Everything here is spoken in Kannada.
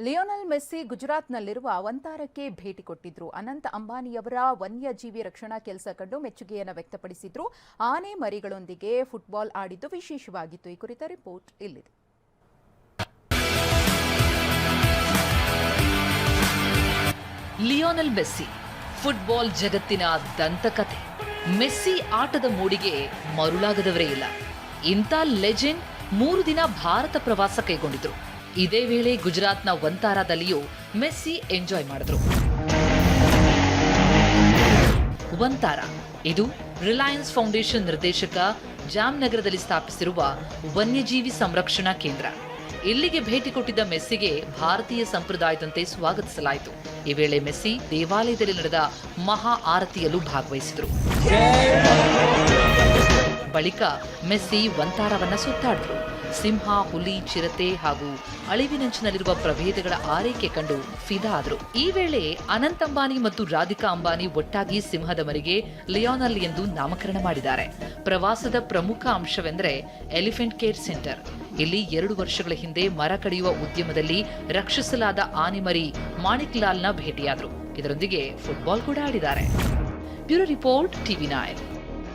ಲಿಯೋನೆಲ್ ಮೆಸ್ಸಿ ಗುಜರಾತ್ನಲ್ಲಿರುವ ವಂತಾರಕ್ಕೆ ಭೇಟಿ ಕೊಟ್ಟಿದ್ರು. ಅನಂತ್ ಅಂಬಾನಿಯವರ ವನ್ಯಜೀವಿ ರಕ್ಷಣಾ ಕೆಲಸ ಕಂಡು ಮೆಚ್ಚುಗೆಯನ್ನು ವ್ಯಕ್ತಪಡಿಸಿದ್ರು. ಆನೆ ಮರಿಗಳೊಂದಿಗೆ ಫುಟ್ಬಾಲ್ ಆಡಿದ್ದು ವಿಶೇಷವಾಗಿತ್ತು. ಈ ಕುರಿತ ರಿಪೋರ್ಟ್ ಇಲ್ಲಿದೆ. ಲಿಯೋನೆಲ್ ಮೆಸ್ಸಿ ಫುಟ್ಬಾಲ್ ಜಗತ್ತಿನ ದಂತಕಥೆ. ಮೆಸ್ಸಿ ಆಟದ ಮೂಡಿಗೆ ಮರುಳಾಗದವರೇ ಇಲ್ಲ. ಇಂಥ ಲೆಜೆಂಡ್ 3 ದಿನ ಭಾರತ ಪ್ರವಾಸ ಕೈಗೊಂಡಿದ್ರು. ಇದೇ ವೇಳೆ ಗುಜರಾತ್ನ ವಂತಾರಾದಲ್ಲಿಯೂ ಮೆಸ್ಸಿ ಎಂಜಾಯ್ ಮಾಡಿದ್ರು. ವಂತಾರ ಇದು ರಿಲಯನ್ಸ್ ಫೌಂಡೇಶನ್ ನಿರ್ದೇಶಕ ಜಾಮ್ನಗರದಲ್ಲಿ ಸ್ಥಾಪಿಸಿರುವ ವನ್ಯಜೀವಿ ಸಂರಕ್ಷಣಾ ಕೇಂದ್ರ. ಇಲ್ಲಿಗೆ ಭೇಟಿ ಕೊಟ್ಟಿದ್ದ ಮೆಸ್ಸಿಗೆ ಭಾರತೀಯ ಸಂಪ್ರದಾಯದಂತೆ ಸ್ವಾಗತಿಸಲಾಯಿತು. ಈ ವೇಳೆ ಮೆಸ್ಸಿ ದೇವಾಲಯದಲ್ಲಿ ನಡೆದ ಮಹಾ ಆರತಿಯಲ್ಲೂ ಭಾಗವಹಿಸಿದರು. ಬಳಿಕ ಮೆಸ್ಸಿ ವಂತಾರವನ್ನ ಸುತ್ತಾಡಿದ್ರು. ಸಿಂಹ, ಹುಲಿ, ಚಿರತೆ ಹಾಗೂ ಅಳಿವಿನಂಚಿನಲ್ಲಿರುವ ಪ್ರಭೇದಗಳ ಆರೈಕೆ ಕಂಡು ಫಿದಾ ಆದರು. ಈ ವೇಳೆ ಅನಂತ್ ಅಂಬಾನಿ ಮತ್ತು ರಾಧಿಕಾ ಅಂಬಾನಿ ಒಟ್ಟಾಗಿ ಸಿಂಹದ ಮರಿಗೆ ಲಿಯೋನೆಲ್ ಎಂದು ನಾಮಕರಣ ಮಾಡಿದ್ದಾರೆ. ಪ್ರವಾಸದ ಪ್ರಮುಖ ಅಂಶವೆಂದರೆ ಎಲಿಫೆಂಟ್ ಕೇರ್ ಸೆಂಟರ್. ಇಲ್ಲಿ 2 ವರ್ಷಗಳ ಹಿಂದೆ ಮರ ಕಡಿಯುವ ಉದ್ಯಮದಲ್ಲಿ ರಕ್ಷಿಸಲಾದ ಆನೆಮರಿ ಮಾಣಿಕ್ ಲಾಲ್ನ ಭೇಟಿಯಾದರು. ಇದರೊಂದಿಗೆ ಫುಟ್ಬಾಲ್ ಕೂಡ ಆಡಿದ್ದಾರೆ. Bureau report, TV9.